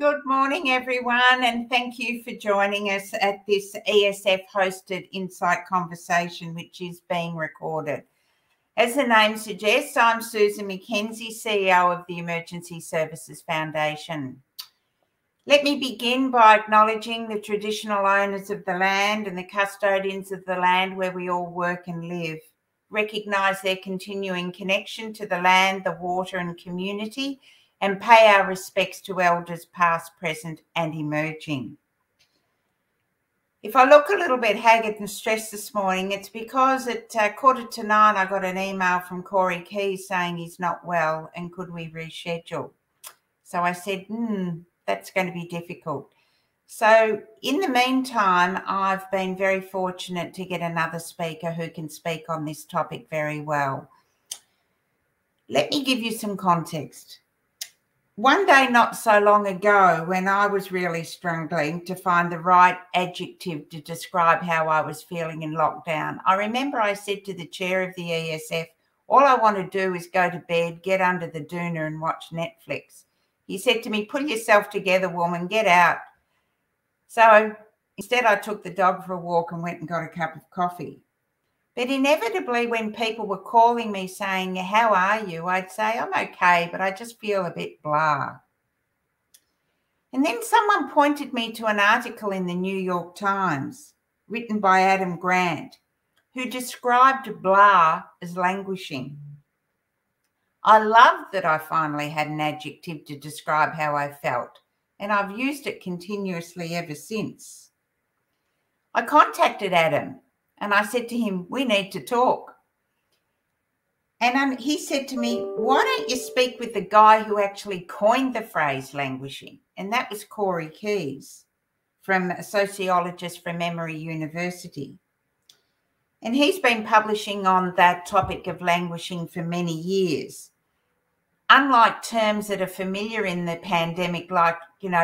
Good morning, everyone, and thank you for joining us at this ESF-hosted Insight Conversation, which is being recorded. As the name suggests, I'm Susan McKenzie, CEO of the Emergency Services Foundation. Let me begin by acknowledging the traditional owners of the land and the custodians of the land where we all work and live. Recognise their continuing connection to the land, the water and community, and pay our respects to elders past, present and emerging. If I look a little bit haggard and stressed this morning, it's because at 8:45 I got an email from Corey Keys saying he's not well and could we reschedule. So I said, that's going to be difficult. So in the meantime, I've been very fortunate to get another speaker who can speak on this topic very well. Let me give you some context. One day not so long ago, when I was really struggling to find the right adjective to describe how I was feeling in lockdown, I remember I said to the chair of the ESF, all I want to do is go to bed, get under the doona and watch Netflix. He said to me, pull yourself together, woman, get out. So instead I took the dog for a walk and went and got a cup of coffee. But inevitably, when people were calling me saying, how are you? I'd say, I'm okay, but I just feel a bit blah. And then someone pointed me to an article in the New York Times written by Adam Grant, who described blah as languishing. I loved that I finally had an adjective to describe how I felt, and I've used it continuously ever since. I contacted Adam. And I said to him, we need to talk. And he said to me, why don't you speak with the guy who actually coined the phrase languishing? And that was Corey Keys, a sociologist from Emory University. And he's been publishing on that topic of languishing for many years. Unlike terms that are familiar in the pandemic, like,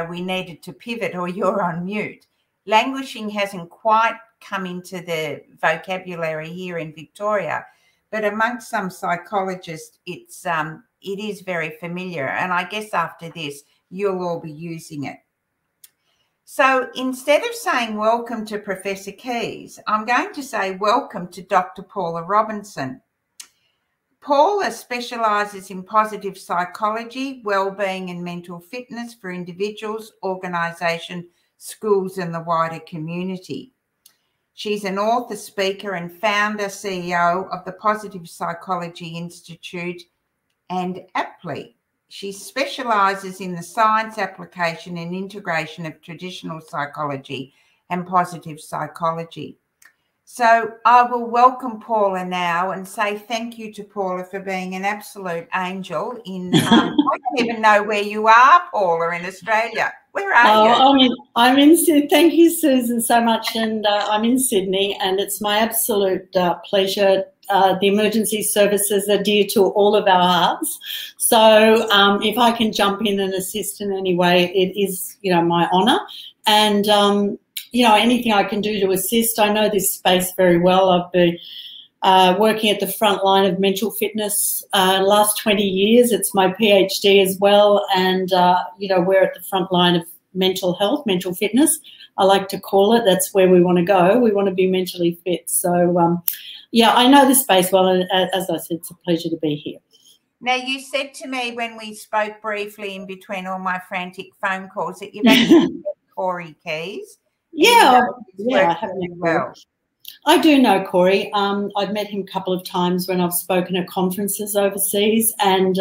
we needed to pivot or you're on mute, languishing hasn't quite come into the vocabulary here in Victoria, but amongst some psychologists, it is very familiar. And I guess after this, you'll all be using it. So instead of saying welcome to Professor Keys, I'm going to say welcome to Dr. Paula Robinson. Paula specialises in positive psychology, wellbeing and mental fitness for individuals, organisations, schools and the wider community. She's an author, speaker and founder, CEO of the Positive Psychology Institute and aptly. She specialises in the science application and integration of traditional psychology and positive psychology. So I will welcome Paula now and say thank you to Paula for being an absolute angel in, I don't even know where you are, Paula, in Australia. Where are you? I'm in Sydney. Thank you, Susan, so much. And I'm in Sydney, and it's my absolute pleasure. The emergency services are dear to all of our hearts. So if I can jump in and assist in any way, it is, my honour. And, anything I can do to assist. I know this space very well. I've been working at the front line of mental fitness last 20 years. It's my PhD as well. And, we're at the front line of mental health, mental fitness, I like to call it. That's where we want to go. We want to be mentally fit. So, I know this space well. And as I said, it's a pleasure to be here. Now, you said to me when we spoke briefly in between all my frantic phone calls that you've actually met Corey Keys. I have met well. I do know Corey. I've met him a couple of times when I've spoken at conferences overseas, and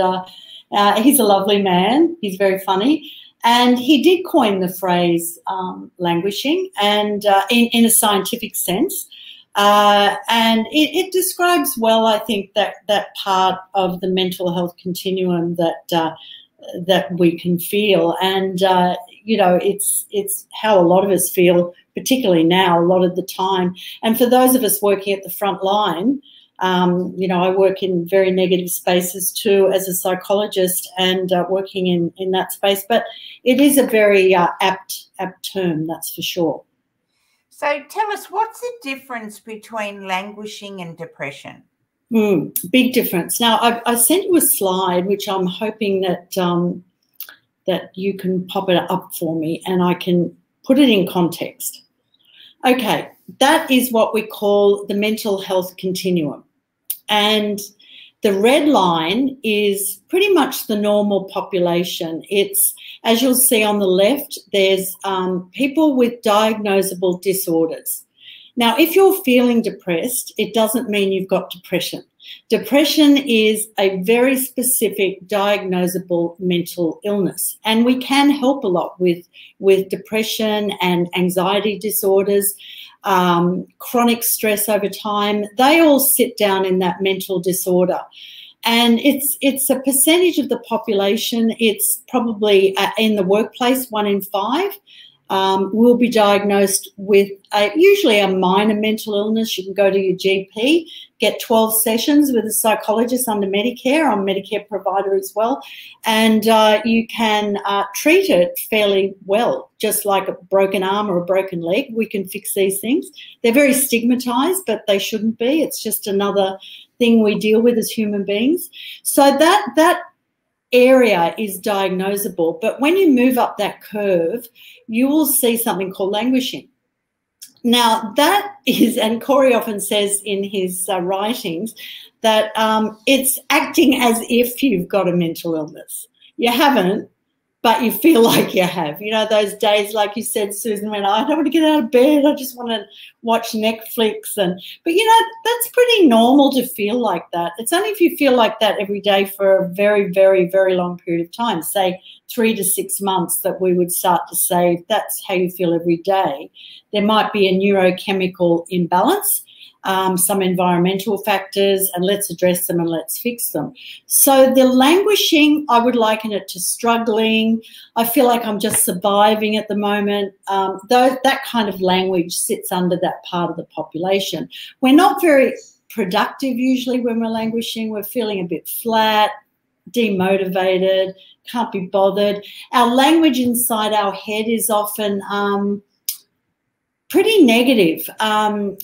he's a lovely man. He's very funny. And he did coin the phrase languishing, and in a scientific sense. And it describes well, I think, that part of the mental health continuum that we can feel. And, it's how a lot of us feel, particularly now, a lot of the time. And for those of us working at the front line, I work in very negative spaces too as a psychologist and working in that space. But it is a very apt term, that's for sure. So tell us, what's the difference between languishing and depression? Big difference. Now, I sent you a slide, which I'm hoping that that you can pop it up for me and I can put it in context. Okay, that is what we call the mental health continuum. And the red line is pretty much the normal population. It's, as you'll see on the left, there's people with diagnosable disorders. Now, if you're feeling depressed, it doesn't mean you've got depression. Depression is a very specific diagnosable mental illness, and we can help a lot with depression and anxiety disorders, chronic stress over time. They all sit down in that mental disorder, and it's a percentage of the population. It's probably in the workplace 1 in 5. Will be diagnosed with usually a minor mental illness. You can go to your GP, get 12 sessions with a psychologist under Medicare. I'm a Medicare provider as well. And you can treat it fairly well, just like a broken arm or a broken leg. We can fix these things. They're very stigmatized, but they shouldn't be. It's just another thing we deal with as human beings. So that area is diagnosable, but when you move up that curve, you will see something called languishing. Now that is, and Corey often says in his writings, that it's acting as if you've got a mental illness. You haven't, but you feel like you have. You know, those days, like you said, Susan, when I don't want to get out of bed, I just want to watch Netflix. But, you know, that's pretty normal to feel like that. It's only if you feel like that every day for a very, very, very long period of time, say 3 to 6 months, that we would start to say, if that's how you feel every day, there might be a neurochemical imbalance, some environmental factors, and let's address them and let's fix them. So the languishing, I would liken it to struggling. I feel like I'm just surviving at the moment. That kind of language sits under that part of the population. We're not very productive usually when we're languishing. We're feeling a bit flat, demotivated, can't be bothered. Our language inside our head is often pretty negative.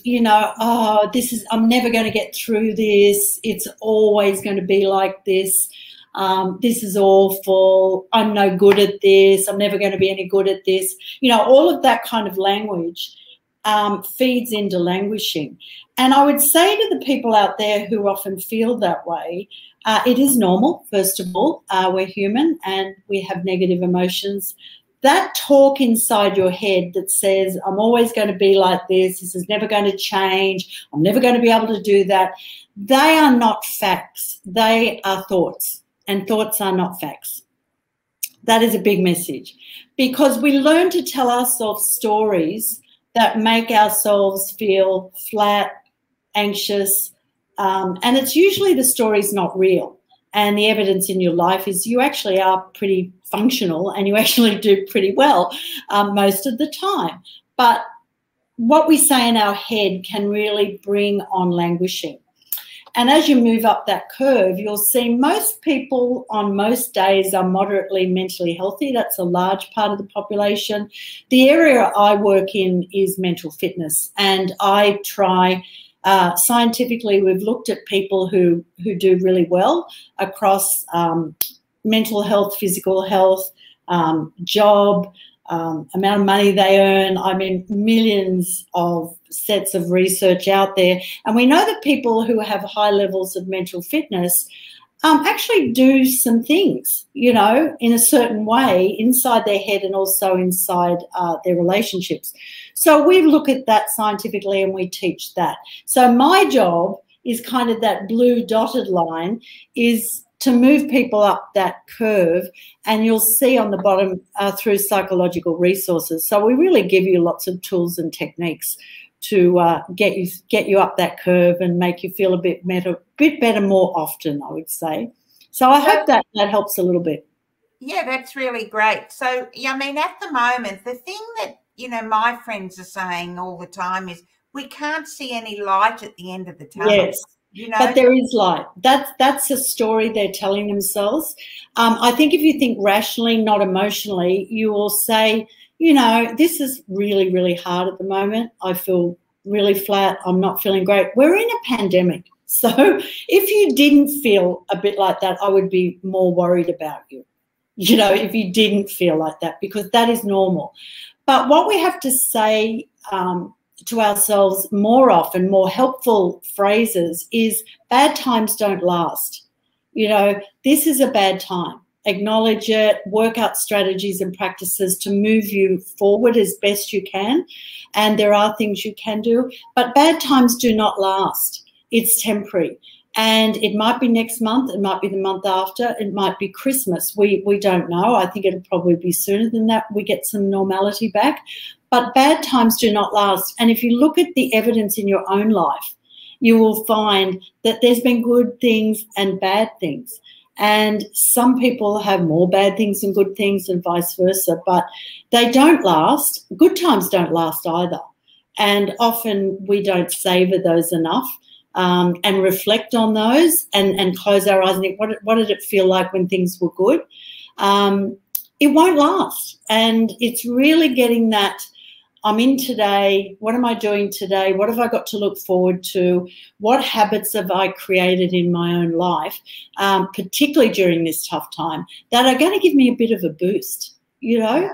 You know, oh, I'm never going to get through this. It's always going to be like this. This is awful. I'm no good at this. I'm never going to be any good at this. You know, all of that kind of language feeds into languishing. And I would say to the people out there who often feel that way, it is normal, first of all. We're human and we have negative emotions. That talk inside your head that says, I'm always going to be like this is never going to change, I'm never going to be able to do that, they are not facts. They are thoughts, and thoughts are not facts. That is a big message, because we learn to tell ourselves stories that make ourselves feel flat, anxious, and it's usually the story's not real. And the evidence in your life is you actually are pretty functional and you actually do pretty well most of the time. But what we say in our head can really bring on languishing. And as you move up that curve, you'll see most people on most days are moderately mentally healthy. That's a large part of the population. The area I work in is mental fitness, and I try scientifically, we've looked at people who do really well across mental health, physical health, job, amount of money they earn. I mean, millions of sets of research out there. And we know that people who have high levels of mental fitness actually do some things, you know, in a certain way inside their head and also inside their relationships. So we look at that scientifically and we teach that. So my job is kind of that blue dotted line, is to move people up that curve, and you'll see on the bottom through psychological resources. So we really give you lots of tools and techniques to get you up that curve and make you feel a bit better more often, I would say. So I hope that helps a little bit. Yeah, that's really great. So, I mean, at the moment, the thing that, you know, my friends are saying all the time is we can't see any light at the end of the tunnel. Yes. You know? But there is light. That's a story they're telling themselves. I think if you think rationally, not emotionally, you will say, you know, this is really, really hard at the moment. I feel really flat. I'm not feeling great. We're in a pandemic. So if you didn't feel a bit like that, I would be more worried about you. you know, if you didn't feel like that, because that is normal. But what we have to say to ourselves more often, more helpful phrases, is bad times don't last. You know, this is a bad time. Acknowledge it, work out strategies and practices to move you forward as best you can. And there are things you can do, but bad times do not last. It's temporary. And it might be next month, it might be the month after, it might be Christmas. We don't know. I think it'll probably be sooner than that we get some normality back. But bad times do not last. And if you look at the evidence in your own life, you will find that there's been good things and bad things. And some people have more bad things than good things and vice versa, but they don't last. Good times don't last either. And often we don't savour those enough. And reflect on those and close our eyes and think, what did it feel like when things were good? It won't last. And it's really getting that, I'm in today, what am I doing today? What have I got to look forward to? What habits have I created in my own life, particularly during this tough time, that are going to give me a bit of a boost, you know?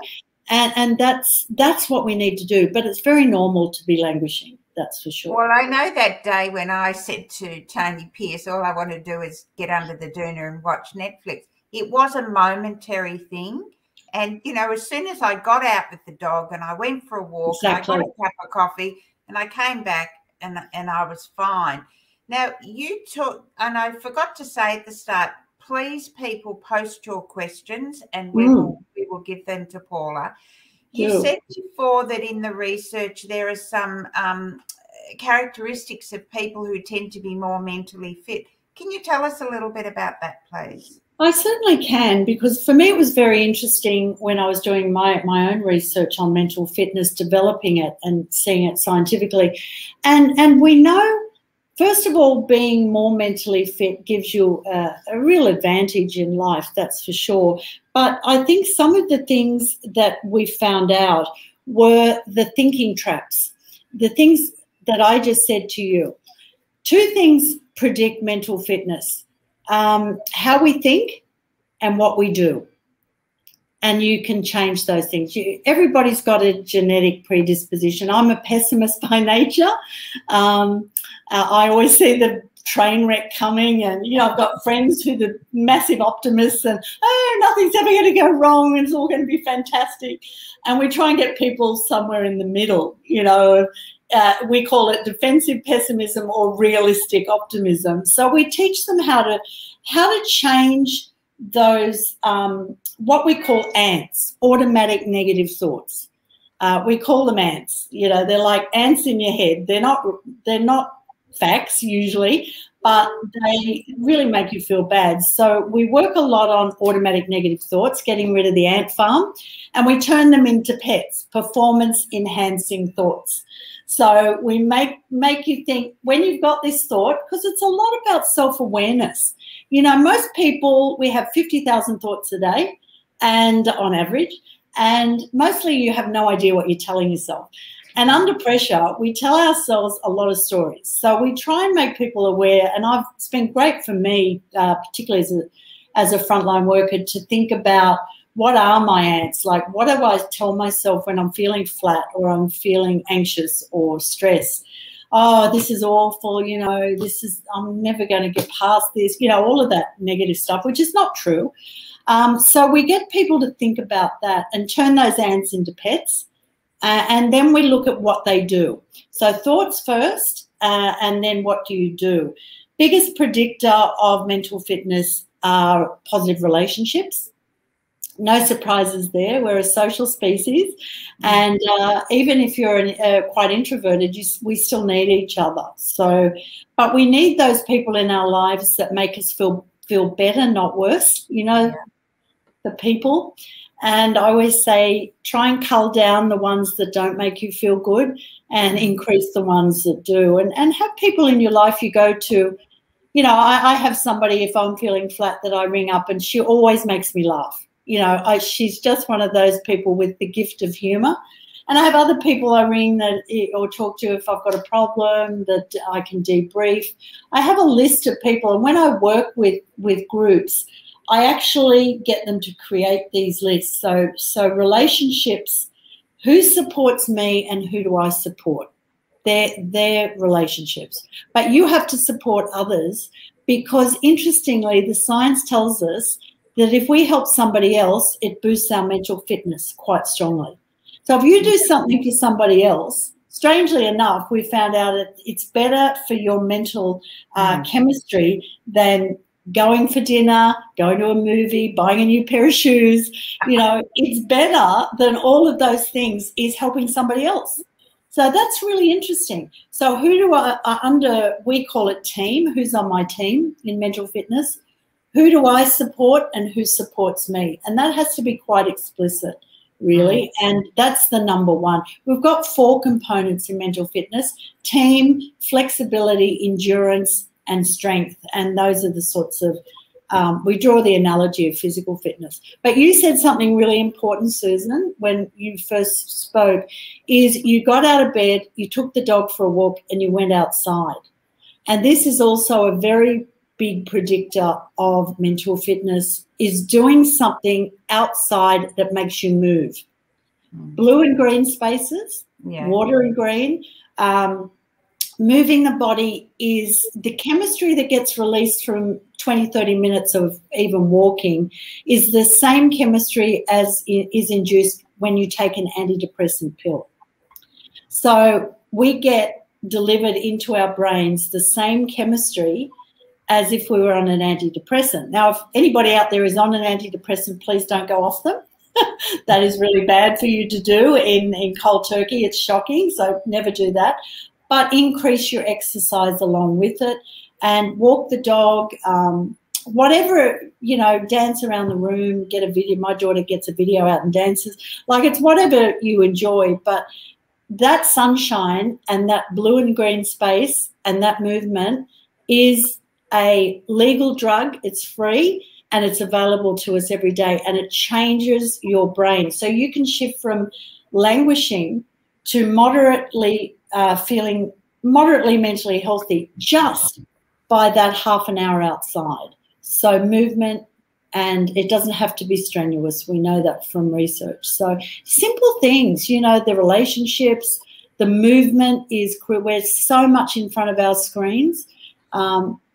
And that's what we need to do. But it's very normal to be languishing. That's for sure. Well, I know that day when I said to Tony Pierce, all I want to do is get under the doona and watch Netflix. It was a momentary thing. And, you know, as soon as I got out with the dog and I went for a walk, exactly. And I got a cup of coffee and I came back and I was fine. Now, you took, and I forgot to say at the start, please, people, post your questions and we will give them to Paula. You said before that in the research there are some characteristics of people who tend to be more mentally fit. Can you tell us a little bit about that, please? I certainly can, because for me it was very interesting when I was doing my own research on mental fitness, developing it and seeing it scientifically. And we know, first of all, being more mentally fit gives you a real advantage in life, that's for sure. But I think some of the things that we found out were the thinking traps, the things that I just said to you. Two things predict mental fitness: how we think and what we do. And you can change those things. Everybody's got a genetic predisposition. I'm a pessimist by nature. I always see the train wreck coming, and, you know, I've got friends who are massive optimists and, oh, nothing's ever going to go wrong and it's all going to be fantastic. And we try and get people somewhere in the middle, you know. We call it defensive pessimism or realistic optimism. So we teach them how to change those what we call ants, automatic negative thoughts. We call them ants. You know, they're like ants in your head. They're not facts usually, but they really make you feel bad. So we work a lot on automatic negative thoughts, getting rid of the ant farm, and we turn them into pets, performance enhancing thoughts. So we make you think when you've got this thought, because it's a lot about self-awareness. You know, most people, we have 50,000 thoughts a day, and on average, and mostly you have no idea what you're telling yourself. And under pressure, we tell ourselves a lot of stories. So we try and make people aware, and it's been great for me, particularly as a frontline worker, to think about what are my ants? Like, what do I tell myself when I'm feeling flat or I'm feeling anxious or stressed? Oh, this is awful, you know, I'm never going to get past this, you know, all of that negative stuff, which is not true. So we get people to think about that and turn those ants into pets. And then we look at what they do. So thoughts first, and then what do you do? Biggest predictor of mental fitness are positive relationships. No surprises there. We're a social species. And even if you're quite introverted, we still need each other. So, but we need those people in our lives that make us feel better, not worse, you know, the people. And I always say, try and cull down the ones that don't make you feel good and increase the ones that do. And have people in your life you go to. You know, I have somebody, if I'm feeling flat, that I ring up and she always makes me laugh. You know, she's just one of those people with the gift of humour. And I have other people I ring or talk to if I've got a problem that I can debrief. I have a list of people, and when I work with groups, I actually get them to create these lists. So relationships, who supports me and who do I support? Their relationships. But you have to support others, because interestingly, the science tells us that if we help somebody else, it boosts our mental fitness quite strongly. So if you do something for somebody else, strangely enough, we found out it's better for your mental chemistry than going for dinner, going to a movie, buying a new pair of shoes. You know, it's better than all of those things is helping somebody else. So that's really interesting. So who do we call it team, who's on my team in mental fitness? Who do I support and who supports me? And that has to be quite explicit, really. And that's the number one. We've got 4 components in mental fitness: team, flexibility, endurance, and strength. And those are the sorts of, we draw the analogy of physical fitness. But you said something really important, Susan, when you first spoke, is you got out of bed, you took the dog for a walk, and you went outside. And this is also a very big predictor of mental fitness, is doing something outside that makes you move. Blue and green spaces, water and green, moving the body is the chemistry that gets released from 20, 30 minutes of even walking is the same chemistry as is induced when you take an antidepressant pill. So we get delivered into our brains the same chemistry as if we were on an antidepressant. Now, if anybody out there is on an antidepressant, please don't go off them. That is really bad for you to do in cold turkey. It's shocking, so never do that. But increase your exercise along with it and walk the dog, whatever, you know, dance around the room, get a video. My daughter gets a video out and dances. Like, it's whatever you enjoy, but that sunshine and that blue and green space and that movement is a legal drug. It's free and it's available to us every day, and it changes your brain. So you can shift from languishing to moderately feeling moderately mentally healthy just by that half an hour outside. So movement, and it doesn't have to be strenuous. We know that from research. So simple things, you know, the relationships, the movement is, we're so much in front of our screens.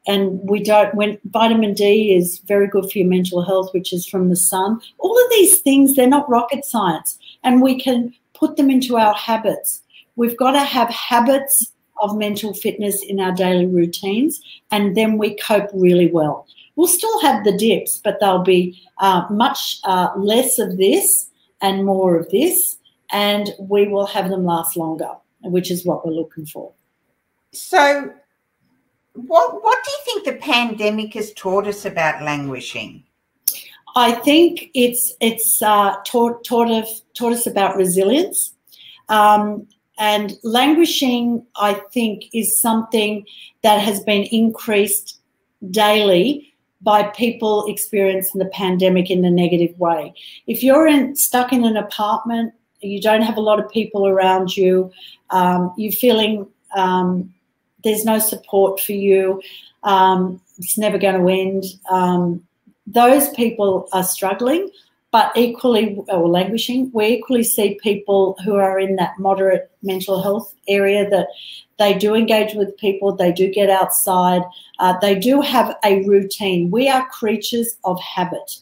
And we don't, when vitamin D is very good for your mental health, which is from the sun. All of these things, they're not rocket science, and we can put them into our habits. We've got to have habits of mental fitness in our daily routines, and then we cope really well. We'll still have the dips, but they'll be much less of this and more of this, and we will have them last longer, which is what we're looking for. So what do you think the pandemic has taught us about languishing? I think it's taught us about resilience. And languishing, I think, is something that has been increased daily by people experiencing the pandemic in a negative way. If you're stuck in an apartment, you don't have a lot of people around you, you're feeling there's no support for you, it's never going to end, those people are struggling. But equally, or languishing, we equally see people who are in that moderate mental health area, that they do engage with people, they do get outside, they do have a routine. We are creatures of habit.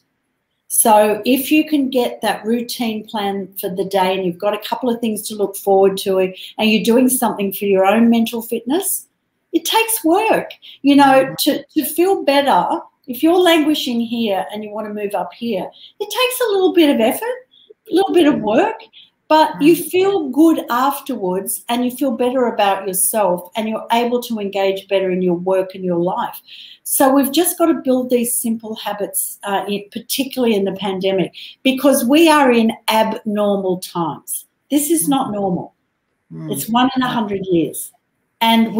So if you can get that routine plan for the day, and you've got a couple of things to look forward to, and you're doing something for your own mental fitness, it takes work, you know, to feel better. If you're languishing here and you want to move up here, it takes a little bit of effort, a little bit of work, but you feel good afterwards, and you feel better about yourself, and you're able to engage better in your work and your life. So we've just got to build these simple habits, particularly in the pandemic, because we are in abnormal times. This is not normal. It's 1 in 100 years. And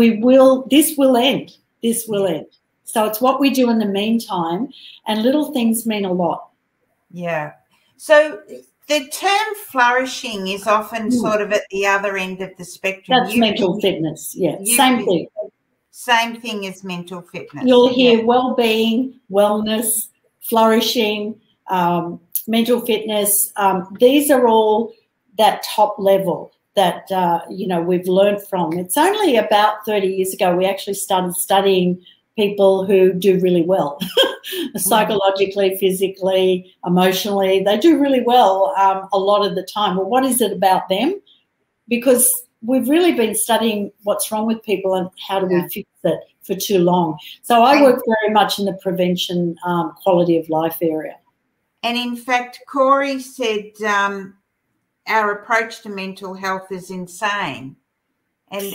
this will end. This will end. So it's what we do in the meantime, and little things mean a lot. Yeah. So the term flourishing is often sort of at the other end of the spectrum. That's mental fitness, yeah. Same thing. Same thing as mental fitness. You'll hear well-being, wellness, flourishing, mental fitness. These are all that top level that, we've learned from. It's only about 30 years ago we actually started studying people who do really well, psychologically, physically, emotionally. They do really well a lot of the time. Well, what is it about them? Because we've really been studying what's wrong with people and how do we fix it for too long. So I work very much in the prevention, quality of life area. And in fact, Corey said our approach to mental health is insane, and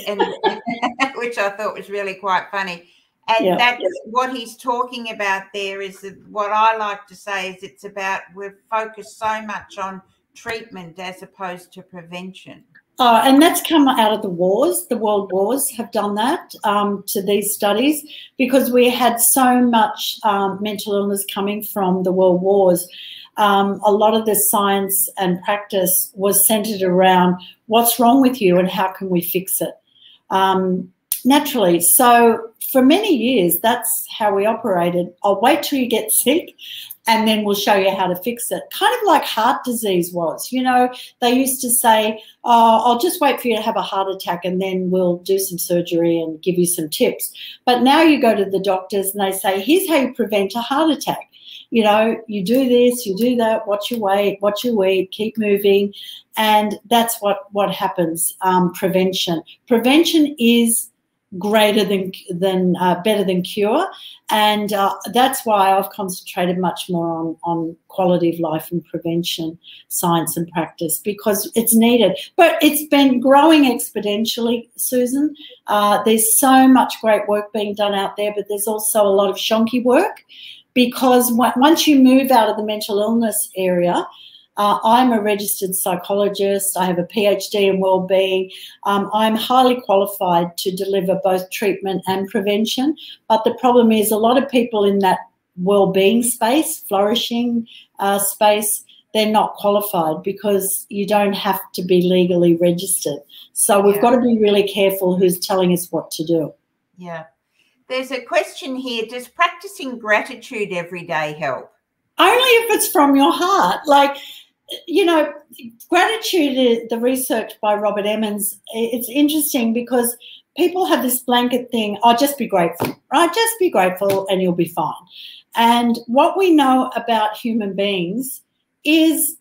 which I thought was really quite funny. And that's what he's talking about there is that what I like to say is it's about we've focused so much on treatment as opposed to prevention. And that's come out of the wars. The world wars have done that to these studies because we had so much mental illness coming from the world wars. A lot of the science and practice was centered around what's wrong with you and how can we fix it naturally. So for many years, that's how we operated. I'll wait till you get sick and then we'll show you how to fix it. Kind of like heart disease was. They used to say, oh, I'll just wait for you to have a heart attack and then we'll do some surgery and give you some tips. But now you go to the doctors and they say, here's how you prevent a heart attack. You do this, you do that, watch your weight, watch your weight, keep moving. And that's what happens, prevention. Prevention is greater than better than cure. And that's why I've concentrated much more on quality of life and prevention, science and practice, because it's needed. But it's been growing exponentially, Susan. There's so much great work being done out there, but there's also a lot of shonky work. Because once you move out of the mental illness area, I'm a registered psychologist. I have a PhD in wellbeing. I'm highly qualified to deliver both treatment and prevention. But the problem is a lot of people in that wellbeing space, flourishing space, they're not qualified because you don't have to be legally registered. So we've got to be really careful who's telling us what to do. Yeah. There's a question here. Does practicing gratitude every day help? Only if it's from your heart. Gratitude, the research by Robert Emmons, it's interesting because people have this blanket thing, just be grateful, right? Just be grateful and you'll be fine. And what we know about human beings is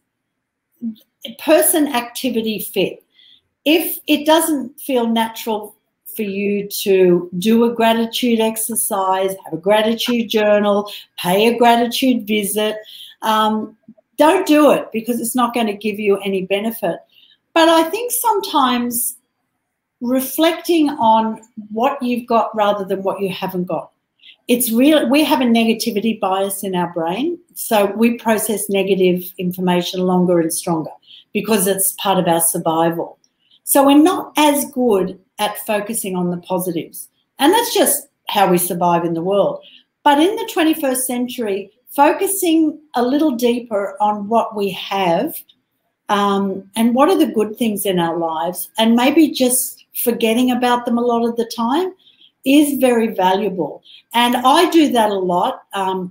person activity fit. If it doesn't feel natural for you to do a gratitude exercise, have a gratitude journal, pay a gratitude visit, don't do it because it's not going to give you any benefit. But I think sometimes reflecting on what you've got rather than what you haven't got. It's real. We have a negativity bias in our brain, so we process negative information longer and stronger because it's part of our survival. So we're not as good at focusing on the positives. And that's just how we survive in the world. But in the 21st century, focusing a little deeper on what we have and what are the good things in our lives and maybe just forgetting about them a lot of the time is very valuable. And I do that a lot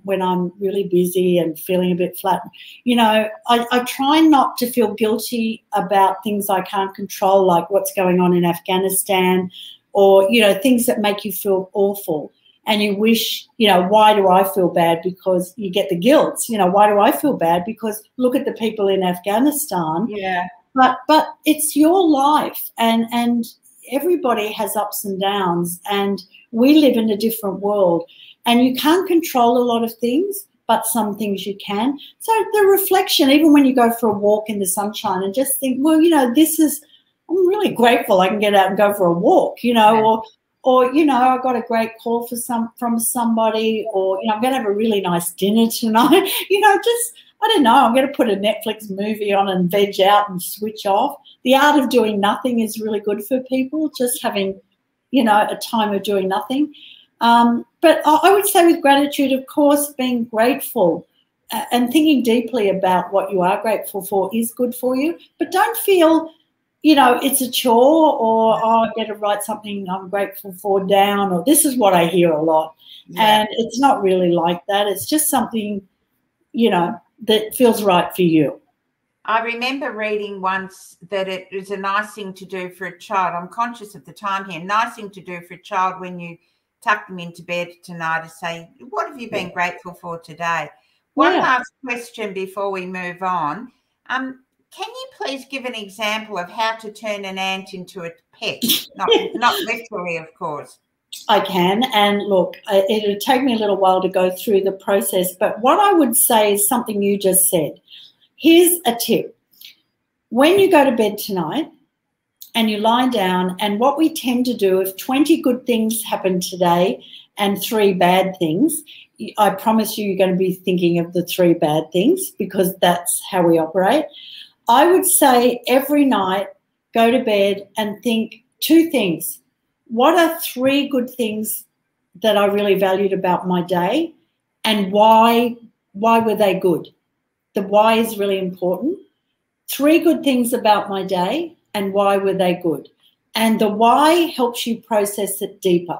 when I'm really busy and feeling a bit flat. I try not to feel guilty about things I can't control, like what's going on in Afghanistan or, things that make you feel awful. And you wish, why do I feel bad? Because you get the guilt. Why do I feel bad? Because look at the people in Afghanistan. Yeah. But it's your life and everybody has ups and downs and we live in a different world and you can't control a lot of things, but some things you can. So the reflection, even when you go for a walk in the sunshine and just think, well, I'm really grateful I can get out and go for a walk, or I got a great call from somebody, or, I'm going to have a really nice dinner tonight, I don't know, I'm going to put a Netflix movie on and veg out and switch off. The art of doing nothing is really good for people, just having, a time of doing nothing. But I would say with gratitude, of course, being grateful and thinking deeply about what you are grateful for is good for you. But don't feel, it's a chore or, I better write something I'm grateful for down, or this is what I hear a lot. Yeah. And it's not really like that. It's just something that feels right for you. I remember reading once that it was a nice thing to do for a child. I'm conscious of the time here. Nice thing to do for a child when you tuck them into bed tonight to say, what have you been grateful for today? One last question before we move on. Can you please give an example of how to turn an ant into a pet? Not literally, of course. I can. And look, it'll take me a little while to go through the process. But what I would say is something you just said. Here's a tip. When you go to bed tonight and you lie down, and what we tend to do, if 20 good things happen today and 3 bad things, I promise you're going to be thinking of the 3 bad things because that's how we operate. I would say every night, go to bed and think 2 things. What are 3 good things that I really valued about my day, and why were they good? The why is really important. 3 good things about my day, and why were they good? And the why helps you process it deeper.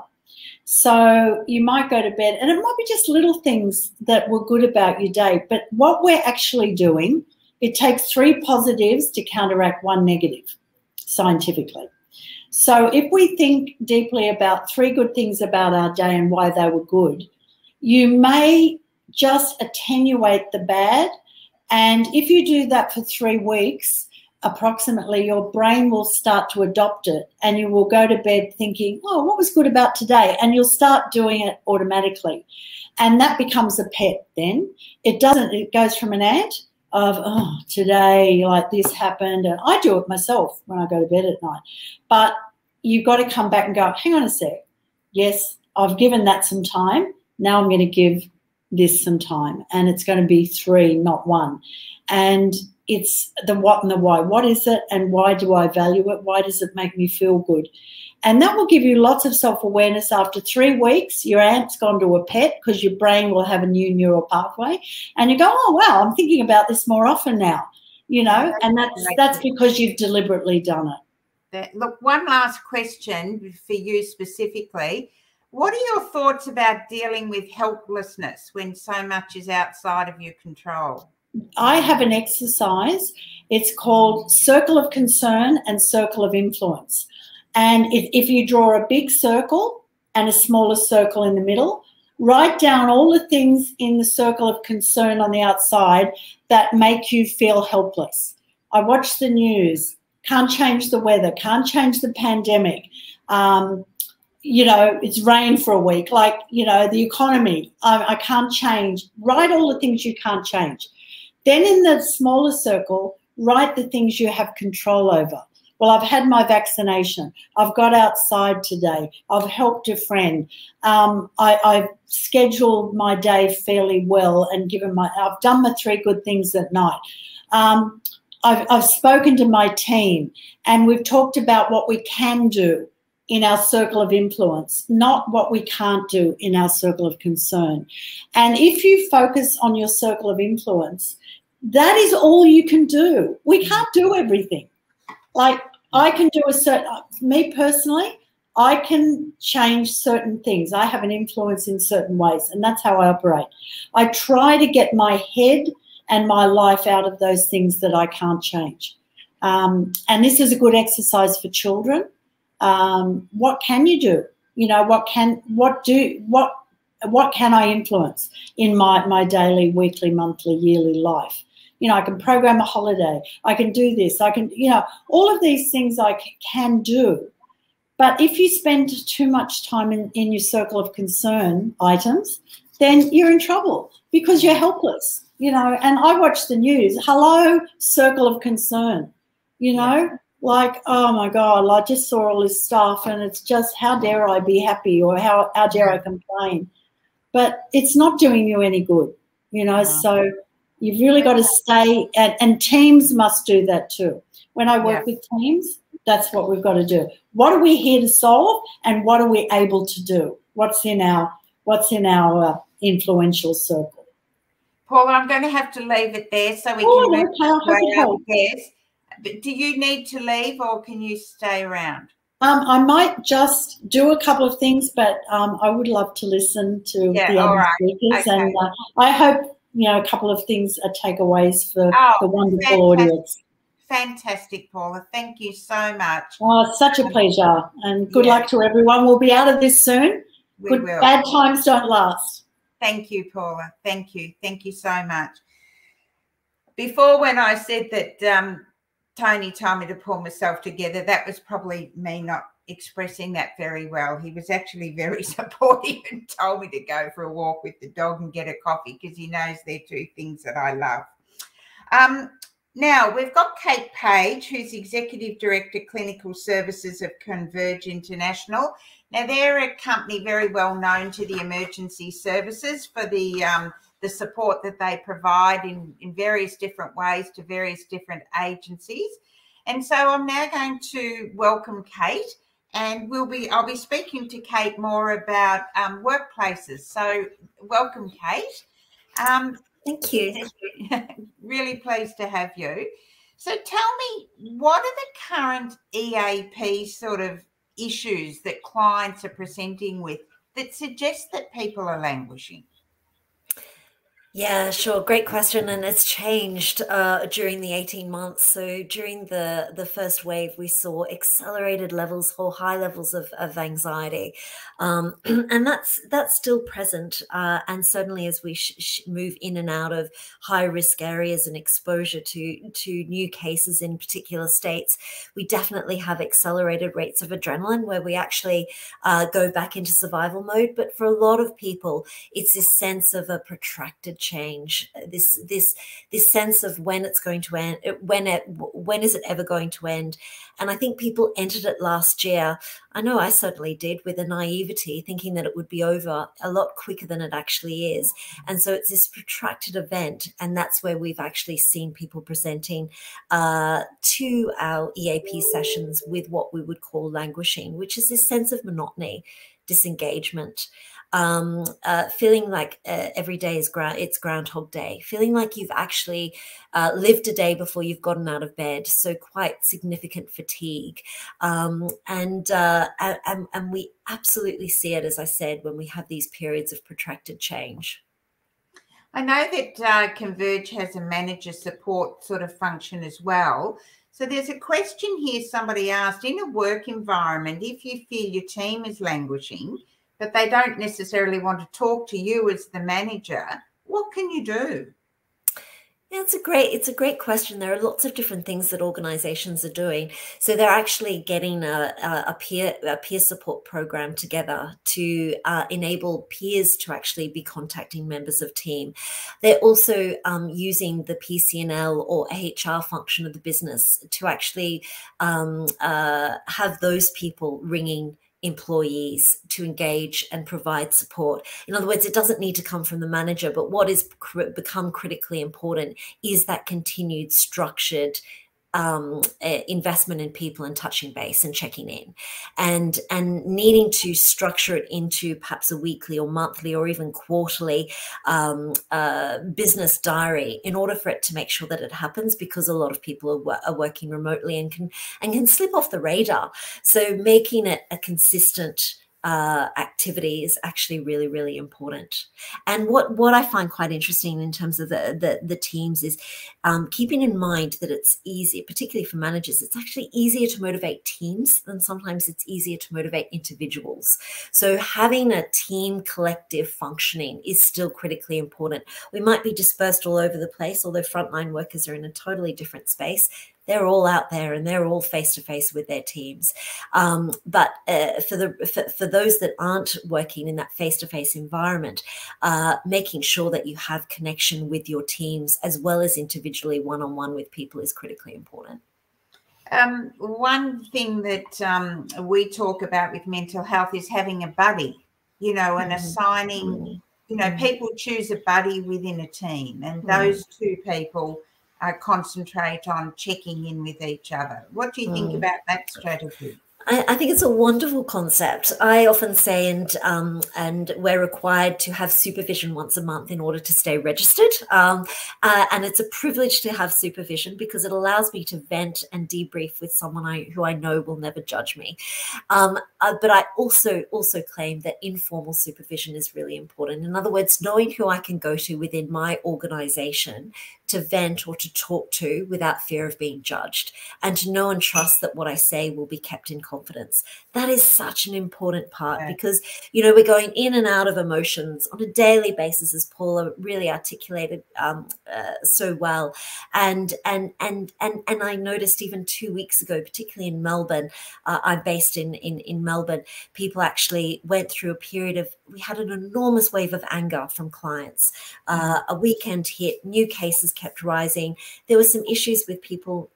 So you might go to bed, and it might be just little things that were good about your day, but what we're actually doing, it takes 3 positives to counteract 1 negative, scientifically. So if we think deeply about 3 good things about our day and why they were good, you may just attenuate the bad. And if you do that for 3 weeks, approximately, your brain will start to adopt it, and you will go to bed thinking, oh, what was good about today? And you'll start doing it automatically. And that becomes a pet then. It goes from an ant of, oh, today, like this happened. And I do it myself when I go to bed at night. But you've got to come back and go, hang on a sec. Yes, I've given that some time. Now I'm going to give this some time. And it's going to be 3, not 1. And it's the what and the why. What is it, and why do I value it? Why does it make me feel good? And that will give you lots of self-awareness. After 3 weeks, your ant's gone to a pet because your brain will have a new neural pathway. And you go, oh, wow, I'm thinking about this more often now, and that's because you've deliberately done it. Look, one last question for you specifically. What are your thoughts about dealing with helplessness when so much is outside of your control? I have an exercise. It's called Circle of Concern and Circle of Influence. And if you draw a big circle and a smaller circle in the middle, write down all the things in the circle of concern on the outside that make you feel helpless. I watch the news, can't change the weather, can't change the pandemic. It's rained for a week, the economy, I can't change. Write all the things you can't change. Then in the smaller circle, write the things you have control over. Well, I've had my vaccination. I've got outside today. I've helped a friend. I've scheduled my day fairly well and I've done my 3 good things at night. I've spoken to my team, and we've talked about what we can do in our circle of influence, not what we can't do in our circle of concern. And if you focus on your circle of influence, that is all you can do. We can't do everything. Like, I can do me personally, I can change certain things. I have an influence in certain ways, and that's how I operate. I try to get my head and my life out of those things that I can't change. And this is a good exercise for children. What can you do? What can I influence in my daily, weekly, monthly, yearly life? I can program a holiday. I can do this. I can, all of these things I can do. But if you spend too much time in your circle of concern items, then you're in trouble because you're helpless, And I watch the news. Hello, circle of concern, Like, oh, my God, I just saw all this stuff, and it's just, how dare I be happy, or how dare I complain? But it's not doing you any good, so you've really got to stay, and teams must do that too. When I work with teams, that's what we've got to do. What are we here to solve, and what are we able to do? What's in our influential circle? Paula, I'm going to have to leave it there so we can move to our guest. But do you need to leave, or can you stay around? I might just do a couple of things, but I would love to listen to the other speakers. Okay. And I hope a couple of things, takeaways for the wonderful audience. Fantastic, Paula. Thank you so much. Oh, it's such a pleasure. And good luck to everyone. We'll be out of this soon. We will. Bad times don't last. Thank you, Paula. Thank you. Thank you so much. Before, when I said that Tony told me to pull myself together, that was probably me not expressing that very well. He was actually very supportive and told me to go for a walk with the dog and get a coffee because he knows they're two things that I love. Now, we've got Kate Page, who's Executive Director, Clinical Services of Converge International. Now, they're a company very well known to the emergency services for the support that they provide in various different ways to various different agencies. And so I'm now going to welcome Kate, and I'll be speaking to Kate more about workplaces. So welcome, Kate. Thank you. Really pleased to have you. So tell me, what are the current EAP sort of issues that clients are presenting with that suggest that people are languishing? Yeah, sure. Great question. And it's changed during the 18 months. So during the first wave, we saw accelerated levels or high levels of anxiety. And that's still present. And certainly as we move in and out of high risk areas and exposure to new cases in particular states, we definitely have accelerated rates of adrenaline where we actually go back into survival mode. But for a lot of people, it's this sense of a protracted change, this sense of when it's going to end, when is it ever going to end? And I think people entered it last year. I know I certainly did, with a naivety, thinking that it would be over a lot quicker than it actually is. And so it's this protracted event, and that's where we've actually seen people presenting to our EAP sessions with what we would call languishing, which is this sense of monotony, disengagement, feeling like every day is it's Groundhog Day, feeling like you've actually lived a day before you've gotten out of bed. So quite significant fatigue. And we absolutely see it, as I said, when we have these periods of protracted change. I know that Converge has a manager support sort of function as well. So there's a question here somebody asked, in a work environment, if you feel your team is languishing, but they don't necessarily want to talk to you as the manager, what can you do? Yeah, it's a great question. There are lots of different things that organizations are doing. So they're actually getting a peer support program together to enable peers to actually be contacting members of team. They're also using the PCNL or HR function of the business to actually have those people ringing employees to engage and provide support. In other words, it doesn't need to come from the manager, but what has become critically important is that continued structured investment in people and touching base and checking in, and needing to structure it into perhaps a weekly or monthly or even quarterly business diary in order for it to make sure that it happens, because a lot of people are working remotely and can slip off the radar. So making it a consistent activity is actually really, really important. And what I find quite interesting in terms of the teams is keeping in mind that it's easy, particularly for managers, it's actually easier to motivate teams than sometimes it's easier to motivate individuals. So having a team collective functioning is still critically important. We might be dispersed all over the place, although frontline workers are in a totally different space. They're all out there and they're all face-to-face with their teams. But for those that aren't working in that face-to-face environment, making sure that you have connection with your teams as well as individually one-on-one with people is critically important. One thing that we talk about with mental health is having a buddy, and assigning, people choose a buddy within a team, and those two people concentrate on checking in with each other. What do you think about that strategy? I think it's a wonderful concept. I often say, and we're required to have supervision once a month in order to stay registered. And it's a privilege to have supervision because it allows me to vent and debrief with someone who I know will never judge me. But I also claim that informal supervision is really important. In other words, knowing who I can go to within my organization to vent or to talk to without fear of being judged, and to know and trust that what I say will be kept in confidence. That is such an important part because, you know, we're going in and out of emotions on a daily basis, as Paula really articulated so well. And I noticed even 2 weeks ago, particularly in Melbourne, I'm based in Melbourne, people actually went through a period of, we had an enormous wave of anger from clients. A weekend hit, new cases kept rising. There were some issues with people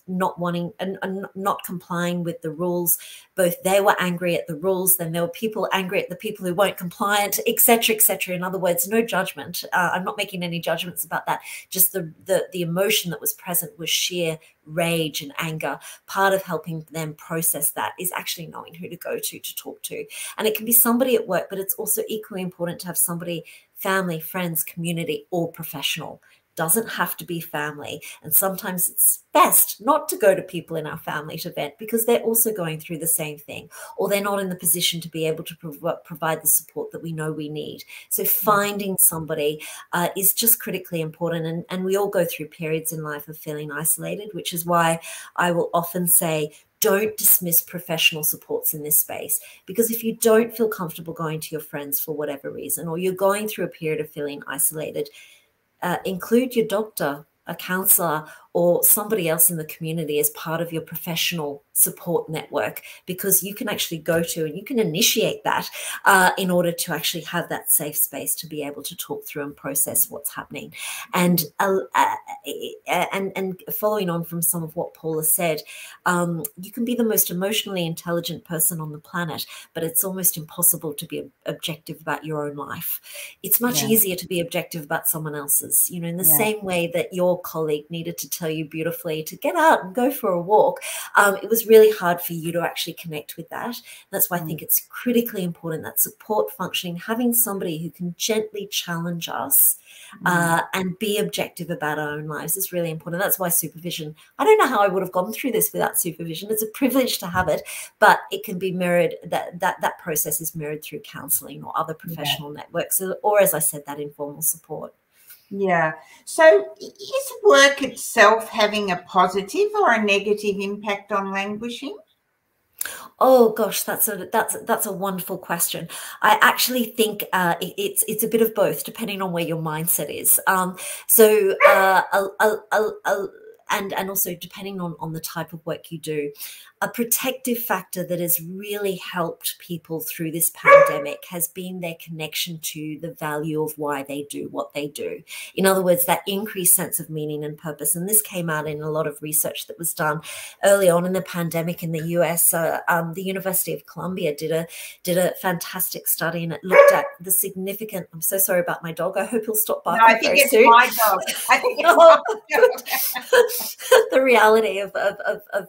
not wanting and not complying with the rules. Both they were angry at the rules, then there were people angry at the people who weren't compliant, etc., etc. In other words, no judgment. I'm not making any judgments about that. Just the emotion that was present was sheer rage and anger. Part of helping them process that is actually knowing who to go to talk to. And it can be somebody at work, but it's also equally important to have somebody, family, friends, community, or professional. Doesn't have to be family. And sometimes it's best not to go to people in our family to vent because they're also going through the same thing, or they're not in the position to be able to provide the support that we know we need. So finding somebody is just critically important. And we all go through periods in life of feeling isolated, which is why I will often say, don't dismiss professional supports in this space, because if you don't feel comfortable going to your friends for whatever reason, or you're going through a period of feeling isolated, include your doctor, a counselor, or somebody else in the community as part of your professional support network, because you can actually go to and you can initiate that in order to actually have that safe space to be able to talk through and process what's happening. And following on from some of what Paula said, you can be the most emotionally intelligent person on the planet, but it's almost impossible to be objective about your own life. It's much easier to be objective about someone else's, you know, in the same way that your colleague needed to tell you beautifully to get out and go for a walk. It was really hard for you to actually connect with that. That's why I think it's critically important, that support functioning, having somebody who can gently challenge us and be objective about our own lives is really important. That's why supervision, I don't know how I would have gone through this without supervision. It's a privilege to have it, but it can be mirrored, that process is mirrored through counselling or other professional networks, or as I said, that informal support. Yeah. So is work itself having a positive or a negative impact on languishing? Oh gosh, that's a wonderful question. I actually think it's a bit of both, depending on where your mindset is. And also depending on the type of work you do. A protective factor that has really helped people through this pandemic has been their connection to the value of why they do what they do. In other words, that increased sense of meaning and purpose. And this came out in a lot of research that was done early on in the pandemic in the US. The University of Columbia did a fantastic study, and it looked at the significant, I'm so sorry about my dog. I hope he'll stop barking. No, I think it's my dog. I think it's my dog. The reality of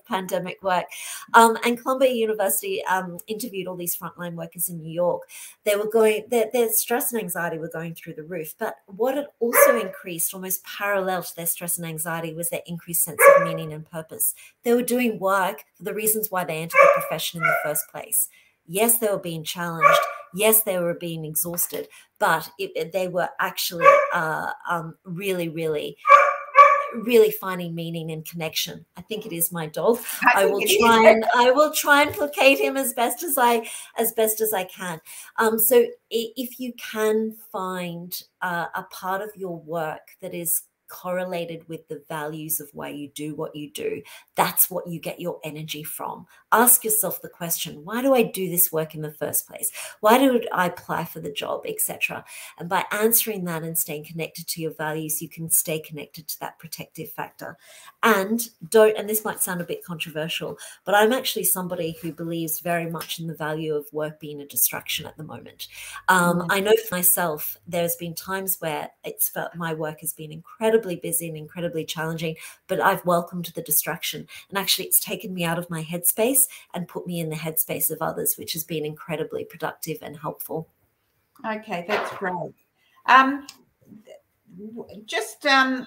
pandemic work. And Columbia University interviewed all these frontline workers in New York. They were their stress and anxiety were going through the roof. But what had also increased, almost parallel to their stress and anxiety, was their increased sense of meaning and purpose. They were doing work for the reasons why they entered the profession in the first place. Yes, they were being challenged. Yes, they were being exhausted. But they were actually really finding meaning and connection. I think it is my dog. I will try and placate him as best as I can. So if you can find a part of your work that is correlated with the values of why you do what you do, that's what you get your energy from. Ask yourself the question, why do I do this work in the first place? Why did I apply for the job, etc.? And by answering that and staying connected to your values, you can stay connected to that protective factor. And this might sound a bit controversial, but I'm actually somebody who believes very much in the value of work being a distraction at the moment. I know for myself, there's been times where it's felt my work has been incredibly incredibly busy and incredibly challenging, but I've welcomed the distraction. And actually it's taken me out of my headspace and put me in the headspace of others, which has been incredibly productive and helpful. Okay, that's great. Just a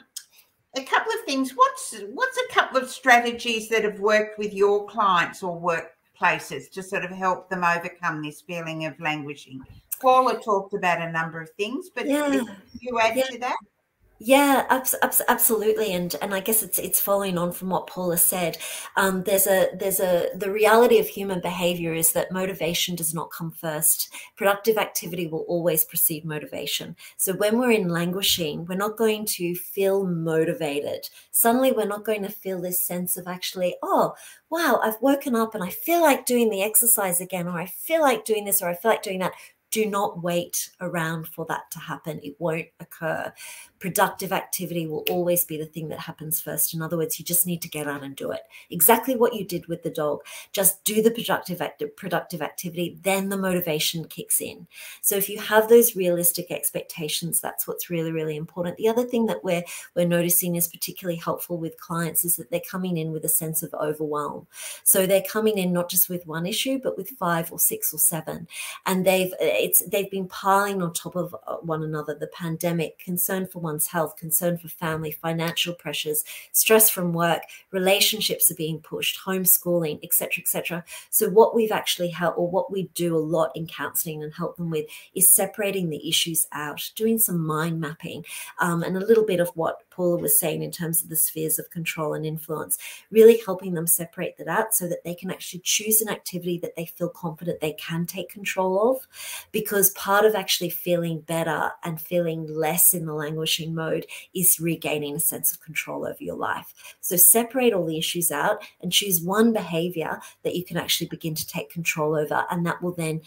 couple of things. What's a couple of strategies that have worked with your clients or workplaces to sort of help them overcome this feeling of languishing? Paula talked about a number of things, but can you add to that? Yeah, absolutely, and I guess it's following on from what Paula said. The reality of human behavior is that motivation does not come first. Productive activity will always precede motivation. So when we're in languishing, we're not going to feel motivated. Suddenly, we're not going to feel this sense of actually, oh, wow, I've woken up and I feel like doing the exercise again, or I feel like doing this, or I feel like doing that. Do not wait around for that to happen. It won't occur. Productive activity will always be the thing that happens first. In other words, you just need to get out and do it. Exactly what you did with the dog. Just do the productive activity, then the motivation kicks in. So if you have those realistic expectations, that's what's really, really important. The other thing that we're noticing is particularly helpful with clients is that they're coming in with a sense of overwhelm. So they're coming in not just with one issue, but with 5 or 6 or 7. And they've been piling on top of one another. The pandemic, concern for one's health, concern for family, financial pressures, stress from work, relationships are being pushed, homeschooling, etc., etc. So what we've actually helped, or what we do a lot in counselling and help them with, is separating the issues out, doing some mind mapping, and a little bit of what Paula was saying in terms of the spheres of control and influence, really helping them separate that out so that they can actually choose an activity that they feel confident they can take control of. Because part of actually feeling better and feeling less in the languishing mode is regaining a sense of control over your life. So separate all the issues out and choose one behavior that you can actually begin to take control over, and that will then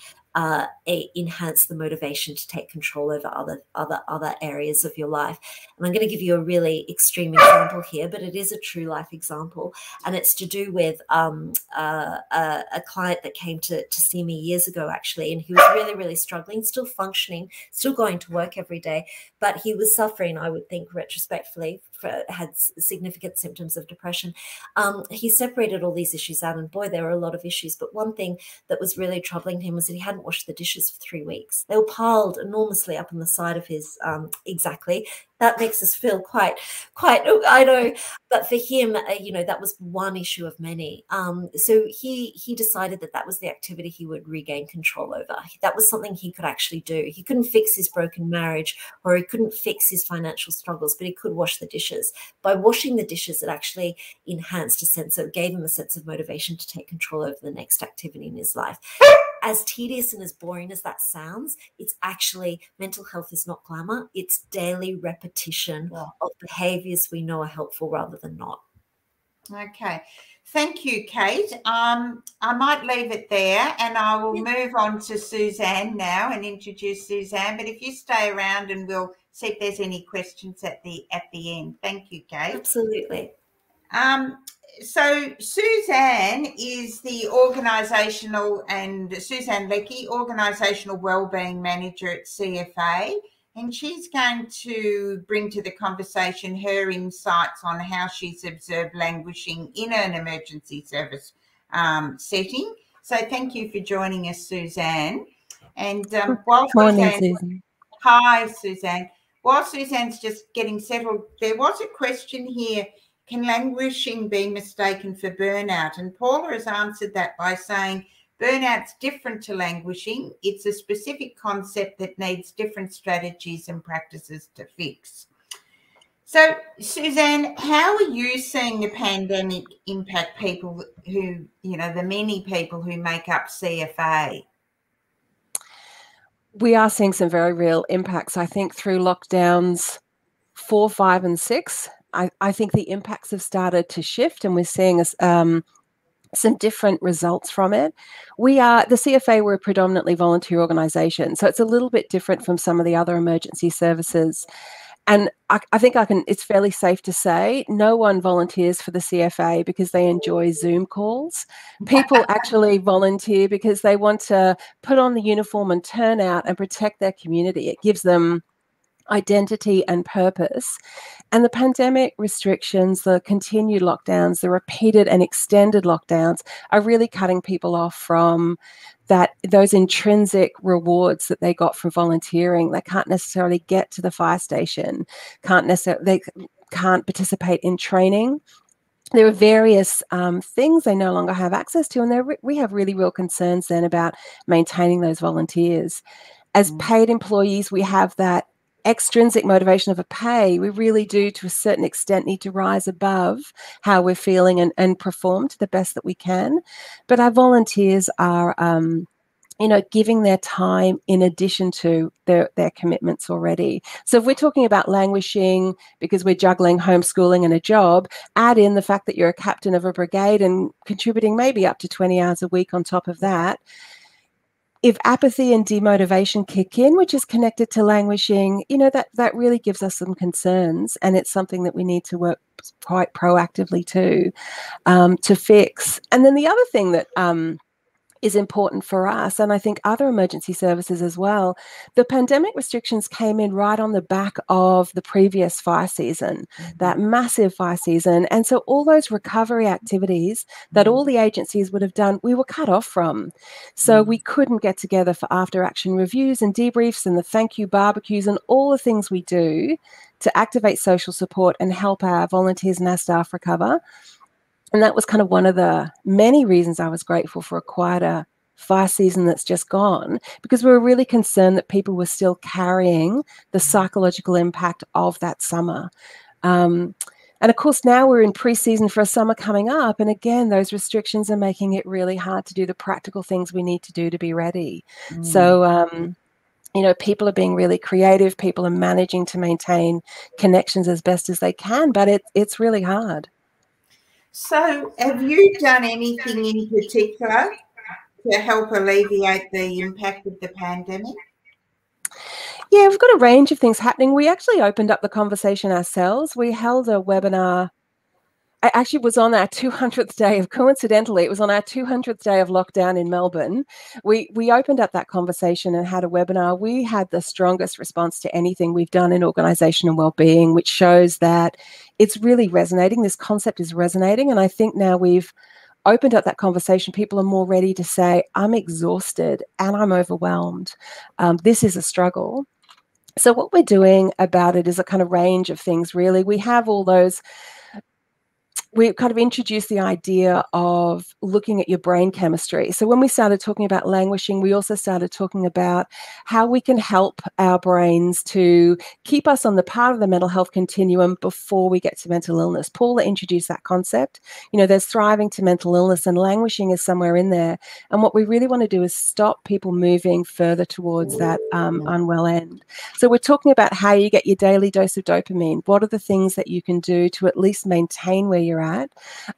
enhance the motivation to take control over other areas of your life. And I'm going to give you a really extreme example here, but it is a true life example, and it's to do with a client that came to see me years ago, actually, and he was really, really struggling, still functioning, still going to work every day, but he was suffering, I would think retrospectively, had significant symptoms of depression. He separated all these issues out, and boy, there were a lot of issues, but one thing that was really troubling him was that he hadn't washed the dishes for 3 weeks. They were piled enormously up on the side of his, exactly. That makes us feel quite, I know, but for him, that was one issue of many. So he decided that was the activity he would regain control over. That was something he could actually do. He couldn't fix his broken marriage, or he couldn't fix his financial struggles, but he could wash the dishes. By washing the dishes, it actually gave him a sense of motivation to take control over the next activity in his life. As tedious and as boring as that sounds, it's actually, mental health is not glamour. It's daily repetition of behaviors we know are helpful rather than not. Okay. Thank you, Kate. I might leave it there, and I will move on to Suzanne now and introduce Suzanne. But if you stay around, and we'll see if there's any questions at the end. Thank you, Kate. Absolutely. So Suzanne is the Suzanne Leckie, Organisational Wellbeing Manager at CFA, and she's going to bring to the conversation her insights on how she's observed languishing in an emergency service setting. So thank you for joining us, Suzanne. And while Susan. Hi, Suzanne. While Suzanne's just getting settled, there was a question here. Can languishing be mistaken for burnout? And Paula has answered that by saying burnout's different to languishing. It's a specific concept that needs different strategies and practices to fix. So, Suzanne, how are you seeing the pandemic impact people who, the many people who make up CFA? We are seeing some very real impacts, I think, through lockdowns 4, 5, and 6. I think the impacts have started to shift, and we're seeing some different results from it. The CFA, we're a predominantly volunteer organisation, so it's a little bit different from some of the other emergency services. And I think it's fairly safe to say no one volunteers for the CFA because they enjoy Zoom calls. People actually volunteer because they want to put on the uniform and turn out and protect their community. It gives them identity and purpose. And the pandemic restrictions, the continued lockdowns, the repeated and extended lockdowns are really cutting people off from those intrinsic rewards that they got from volunteering. They can't necessarily get to the fire station, they can't participate in training. There are various things they no longer have access to, and we have really real concerns then about maintaining those volunteers. As paid employees, we have that extrinsic motivation of a pay. We really do, to a certain extent, need to rise above how we're feeling and perform to the best that we can. But our volunteers are giving their time in addition to their commitments already. So if we're talking about languishing because we're juggling homeschooling and a job, add in the fact that you're a captain of a brigade and contributing maybe up to 20 hours a week on top of that. If apathy and demotivation kick in, which is connected to languishing, that really gives us some concerns, and it's something that we need to work quite proactively to fix. And then the other thing that is important for us, and I think other emergency services as well, the pandemic restrictions came in right on the back of the previous fire season, that massive fire season. And so all those recovery activities that all the agencies would have done, we were cut off from. So we couldn't get together for after action reviews and debriefs and the thank you barbecues and all the things we do to activate social support and help our volunteers and our staff recover. And that was kind of one of the many reasons I was grateful for a quieter fire season that's just gone, because we were really concerned that people were still carrying the psychological impact of that summer. And of course, now we're in pre-season for a summer coming up. And again, those restrictions are making it really hard to do the practical things we need to do to be ready. So, people are being really creative. People are managing to maintain connections as best as they can, but it's really hard. So have you done anything in particular to help alleviate the impact of the pandemic? Yeah, we've got a range of things happening. We actually opened up the conversation ourselves. We held a webinar. I actually was on our 200th day of, coincidentally, it was on our 200th day of lockdown in Melbourne. We opened up that conversation and had a webinar. We had the strongest response to anything we've done in organisation and wellbeing, which shows that it's really resonating. This concept is resonating. And I think now we've opened up that conversation, people are more ready to say, I'm exhausted and I'm overwhelmed. This is a struggle. So what we're doing about it is a kind of range of things, really. We have all those. We kind of introduced the idea of looking at your brain chemistry. So when we started talking about languishing, we also started talking about how we can help our brains to keep us on the part of the mental health continuum before we get to mental illness. Paula introduced that concept. There's thriving to mental illness, and languishing is somewhere in there. And what we really want to do is stop people moving further towards that unwell end. So we're talking about how you get your daily dose of dopamine. What are the things that you can do to at least maintain where you're at?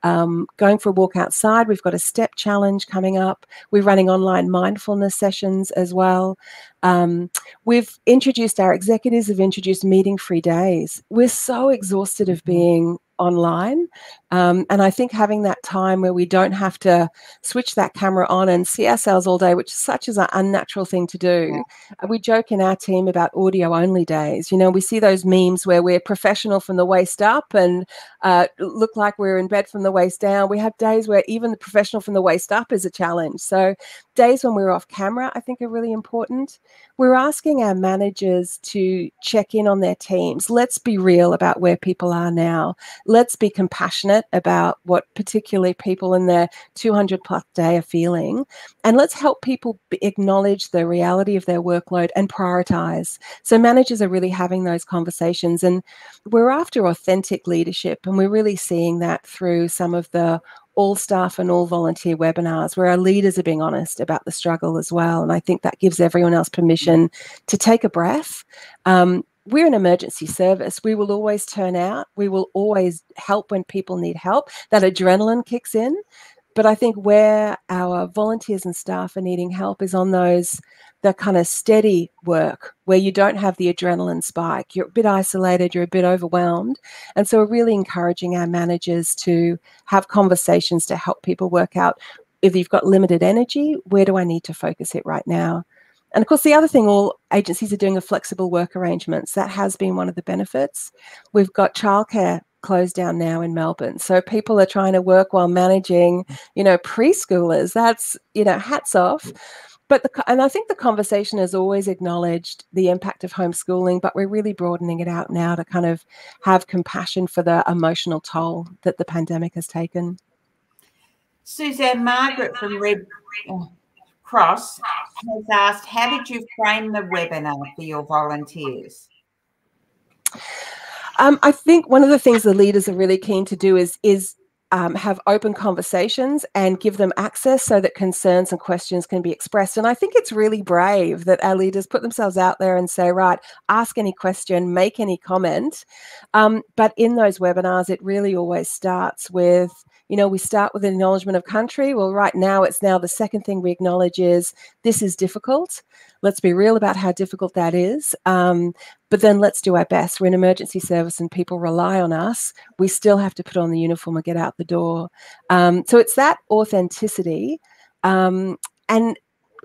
Going for a walk outside. We've got a step challenge coming up. We're running online mindfulness sessions as well. We've introduced, our executives have introduced meeting-free days. We're so exhausted of being online. And I think having that time where we don't have to switch that camera on and see ourselves all day, which is such an unnatural thing to do. We joke in our team about audio only days. We see those memes where we're professional from the waist up and look like we're in bed from the waist down. We have days where even the professional from the waist up is a challenge. So days when we're off camera, I think, are really important. We're asking our managers to check in on their teams. Let's be real about where people are now. Let's be compassionate about what particularly people in their 200 plus day are feeling. And let's help people acknowledge the reality of their workload and prioritize. So managers are really having those conversations, and we're after authentic leadership. And we're really seeing that through some of the all staff and all volunteer webinars where our leaders are being honest about the struggle as well. And I think that gives everyone else permission to take a breath. We're an emergency service. We will always turn out. We will always help when people need help. That adrenaline kicks in. But I think where our volunteers and staff are needing help is on the kind of steady work where you don't have the adrenaline spike. You're a bit isolated, you're a bit overwhelmed. And so we're really encouraging our managers to have conversations to help people work out, if you've got limited energy, where do I need to focus it right now? And of course, the other thing, all agencies are doing are flexible work arrangements. That has been one of the benefits. We've got childcare closed down now in Melbourne. So people are trying to work while managing, preschoolers. That's, hats off. And I think the conversation has always acknowledged the impact of homeschooling, but we're really broadening it out now to kind of have compassion for the emotional toll that the pandemic has taken. Suzanne, Margaret from Red Cross has asked, how did you frame the webinar for your volunteers? I think one of the things the leaders are really keen to do is have open conversations and give them access so that concerns and questions can be expressed. And I think it's really brave that our leaders put themselves out there and say, right, ask any question, make any comment. But in those webinars, it really always starts with, we start with an acknowledgement of country. Well, right now, it's now the second thing we acknowledge is this is difficult. Let's be real about how difficult that is. But then let's do our best. We're an emergency service and people rely on us. We still have to put on the uniform and get out the door. So it's that authenticity. And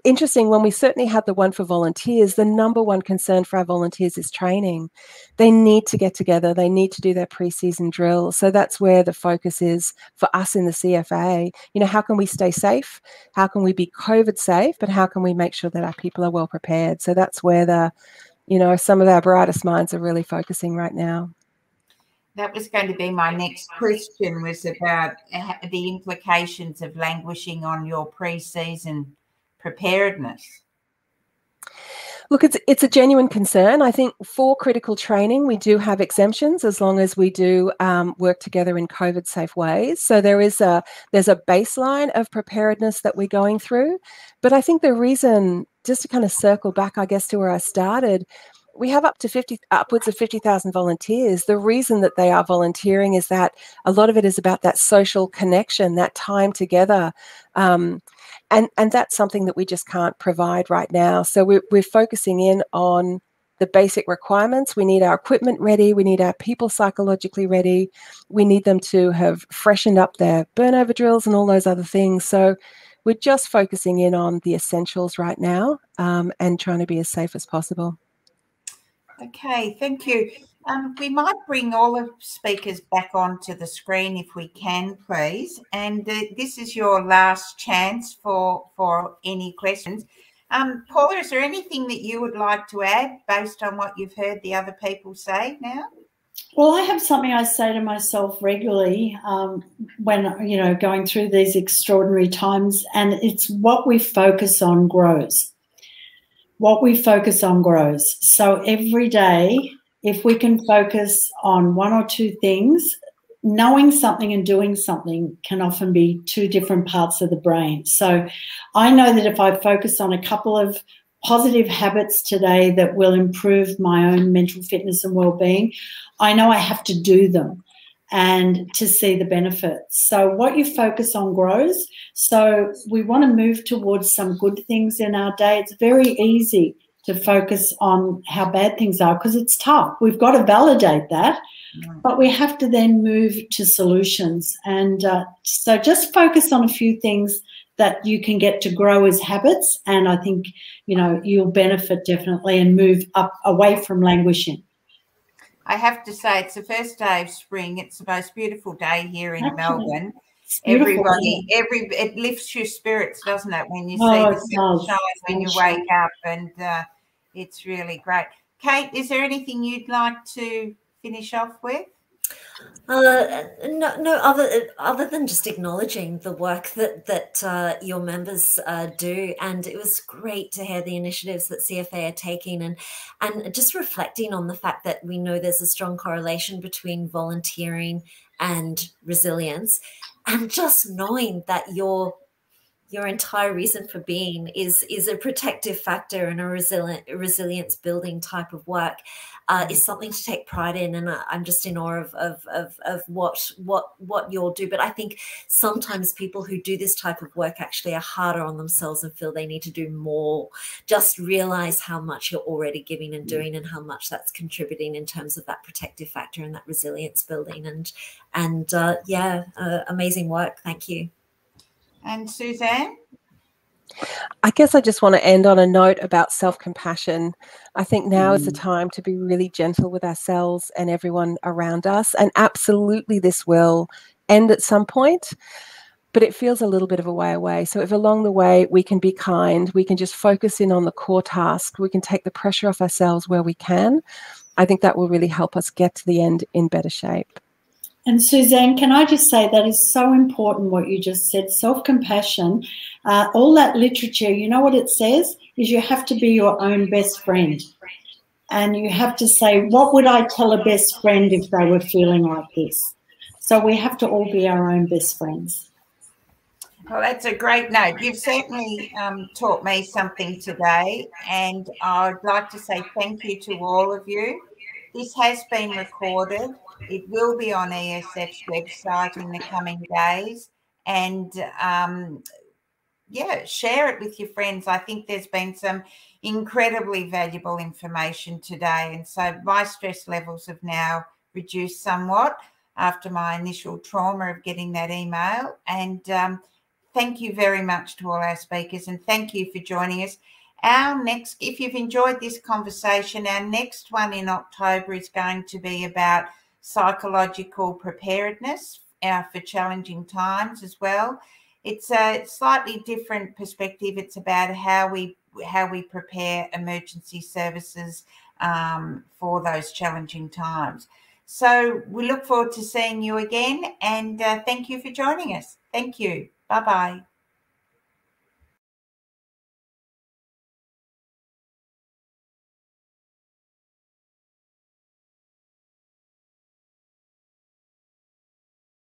interesting, when we certainly had the one for volunteers, the number one concern for our volunteers is training. They need to get together. They need to do their pre-season drill. So that's where the focus is for us in the CFA. How can we stay safe? How can we be COVID safe? But how can we make sure that our people are well prepared? So that's where some of our brightest minds are really focusing right now. That was going to be my next question, was about the implications of languishing on your pre-season preparedness. Look, it's a genuine concern. I think for critical training, we do have exemptions as long as we do work together in COVID safe ways. So there's a baseline of preparedness that we're going through. But I think the reason, just to kind of circle back, I guess, to where I started, we have upwards of 50,000 volunteers. The reason that they are volunteering is that a lot of it is about that social connection, that time together. And that's something that we just can't provide right now. So we're focusing in on the basic requirements. We need our equipment ready. We need our people psychologically ready. We need them to have freshened up their burnover drills and all those other things. So we're just focusing in on the essentials right now and trying to be as safe as possible. Okay, thank you. We might bring all the speakers back onto the screen if we can, please. And this is your last chance for any questions. Paula, is there anything that you would like to add based on what you've heard the other people say now? Well, I have something I say to myself regularly when, going through these extraordinary times, and it's what we focus on grows. What we focus on grows. So every day, if we can focus on one or two things, knowing something and doing something can often be two different parts of the brain. So I know that if I focus on a couple of positive habits today that will improve my own mental fitness and well-being, I know I have to do them and to see the benefits. So what you focus on grows. So we want to move towards some good things in our day. It's very easy to focus on how bad things are because it's tough. We've got to validate that, but we have to then move to solutions. And so just focus on a few things that you can get to grow as habits. And I think, you'll benefit definitely and move up away from languishing. I have to say, it's the first day of spring. It's the most beautiful day here in Melbourne. It lifts your spirits, doesn't it, when you see the sunshine when you wake up, and it's really great. Kate, is there anything you'd like to finish off with? No, other than just acknowledging the work that your members do, and it was great to hear the initiatives that CFA are taking, and just reflecting on the fact that we know there's a strong correlation between volunteering and resilience, and just knowing that your entire reason for being is a protective factor and a resilience building type of work is something to take pride in, and I'm just in awe of what you'll do. But I think sometimes people who do this type of work actually are harder on themselves and feel they need to do more. Just realize how much you're already giving and doing, and how much that's contributing in terms of that protective factor and that resilience building. And amazing work. Thank you. And Suzanne? I guess I just want to end on a note about self-compassion. I think now is the time to be really gentle with ourselves and everyone around us. And absolutely this will end at some point, but it feels a little bit of a way away. So if along the way we can be kind, we can just focus in on the core task, we can take the pressure off ourselves where we can, I think that will really help us get to the end in better shape. And Suzanne, can I just say that is so important what you just said, self-compassion, all that literature, you know what it says is you have to be your own best friend. And you have to say, what would I tell a best friend if they were feeling like this? So we have to all be our own best friends. Well, that's a great note. You've certainly taught me something today, and I'd like to say thank you to all of you. This has been recorded. It will be on ESF's website in the coming days, and yeah, share it with your friends. I think there's been some incredibly valuable information today, and so my stress levels have now reduced somewhat after my initial trauma of getting that email. And thank you very much to all our speakers, and thank you for joining us. Our next, if you've enjoyed this conversation, our next one in October is going to be about psychological preparedness for challenging times as well. It's a slightly different perspective. It's about how we prepare emergency services for those challenging times. So we look forward to seeing you again, and thank you for joining us. Thank you. Bye-bye.